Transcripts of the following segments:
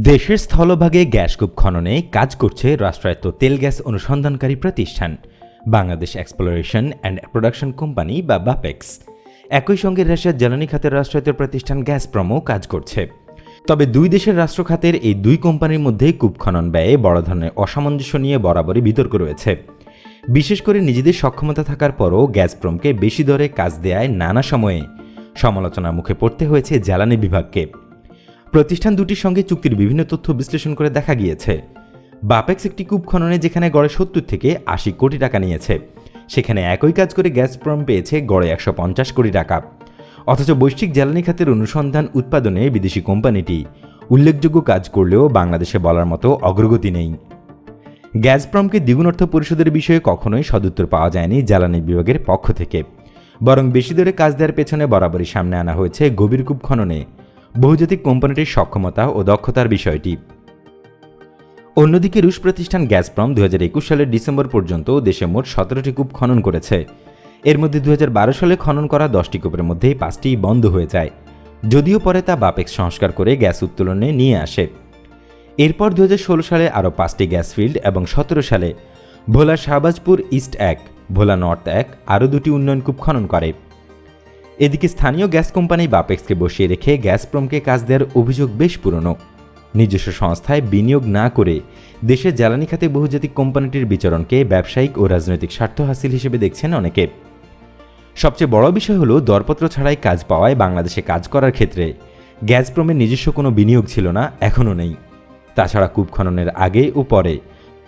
দেশের স্থলভাগে গ্যাসকূপ খননে কাজ করছে রাষ্ট্রায়ত্ত তেল গ্যাস অনুসন্ধানকারী প্রতিষ্ঠান Bangladesh exploration and production company বা বাপেক্স। একই সঙ্গে রাশিয়ার জ্বালানি খাতের রাষ্ট্রায়ত্ত প্রতিষ্ঠান গ্যাসপ্রমও কাজ করছে। তবে দুই দেশের রাষ্ট্র খাতের এই দুই কোম্পানির মধ্যে কূপ খনন ব্যয়ে বড় ধরনের অসামঞ্জস্য নিয়ে বরাবরই বিতর্ক রয়েছে। বিশেষ করে নিজেদের সক্ষমতা থাকার পরও গ্যাসপ্রমকে বেশি দরে কাজ দেয়ায় নানা সময়ে সমালোচনার মুখে পড়তে হয়েছে জ্বালানি বিভাগকে। প্রতিষ্ঠান দুটির সঙ্গে চুক্তির বিভিন্ন তথ্য বিশ্লেষণ করে দেখা গিয়েছে, বাপেক্স একটি কূপ খননে যেখানে গড়ে ৭০ থেকে ৮০ কোটি টাকা নিয়েছে, সেখানে একই কাজ করে গ্যাসপ্রম পেয়েছে গড়ে ১৫০ কোটি টাকা। অথচ বৈশ্বিক জ্বালানি খাতের অনুসন্ধান উৎপাদনে বিদেশি কোম্পানিটি উল্লেখযোগ্য কাজ করলেও বাংলাদেশে বলার মতো অগ্রগতি নেই। গ্যাসপ্রমকে দ্বিগুণ অর্থ পরিশোধের বিষয়ে কখনোই সদুত্তর পাওয়া যায়নি জ্বালানি বিভাগের পক্ষ থেকে, বরং বেশি দরে কাজ দেওয়ার পেছনে বরাবরই সামনে আনা হয়েছে গভীর কূপ খননে বহুজাতিক কোম্পানিটির সক্ষমতা ও দক্ষতার বিষয়টি। অন্যদিকে রুশ প্রতিষ্ঠান গ্যাসপ্রম ২০২১ সালের ডিসেম্বর পর্যন্ত দেশে মোট ১৭টি কূপ খনন করেছে। এর মধ্যে ২০১২ সালে খনন করা 10টি কূপের মধ্যে 5টি বন্ধ হয়ে যায়, যদিও পরে তা বাপেক্স সংস্কার করে গ্যাস উত্তোলনে নিয়ে আসে। এরপর ২০১৬ সালে আরও 5টি গ্যাস ফিল্ড এবং ১৭ সালে ভোলা শাহবাজপুর ইস্ট ১, ভোলা নর্থ ১ আরও 2টি উন্নয়ন কূপ খনন করে। এদিকে স্থানীয় গ্যাস কোম্পানি বাপেক্সকে বসিয়ে রেখে গ্যাসপ্রমকে কাজ দেওয়ার অভিযোগ বেশ পুরনো। নিজস্ব সংস্থায় বিনিয়োগ না করে দেশের জ্বালানি খাতে বহুজাতিক কোম্পানিটির বিচরণকে ব্যবসায়িক ও রাজনৈতিক স্বার্থ হাসিল হিসেবে দেখছেন অনেকে। সবচেয়ে বড় বিষয় হলো দরপত্র ছাড়াই কাজ পাওয়ায় বাংলাদেশে কাজ করার ক্ষেত্রে গ্যাসপ্রমের নিজস্ব কোনো বিনিয়োগ ছিল না, এখনও নেই। তাছাড়া কূপ খননের আগে ও পরে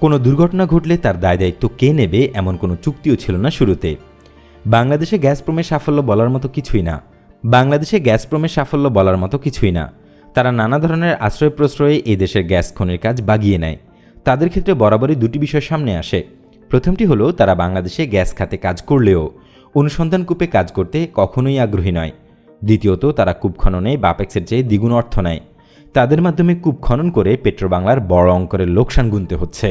কোনো দুর্ঘটনা ঘটলে তার দায় দায়িত্ব কে নেবে এমন কোনো চুক্তিও ছিল না শুরুতে। বাংলাদেশে গ্যাসপ্রমের সাফল্য বলার মতো কিছুই না। তারা নানা ধরনের আশ্রয় প্রশ্রয়ে এই দেশের গ্যাস খনির কাজ বাগিয়ে নেয়। তাদের ক্ষেত্রে বরাবরই দুটি বিষয় সামনে আসে। প্রথমটি হলো তারা বাংলাদেশে গ্যাস খাতে কাজ করলেও অনুসন্ধান কূপে কাজ করতে কখনোই আগ্রহী নয়। দ্বিতীয়ত, তারা কূপ খননে বাপেক্সের চেয়ে দ্বিগুণ অর্থ নেয়। তাদের মাধ্যমে কূপ খনন করে পেট্রোবাংলার বড় অঙ্কের লোকসান গুনতে হচ্ছে।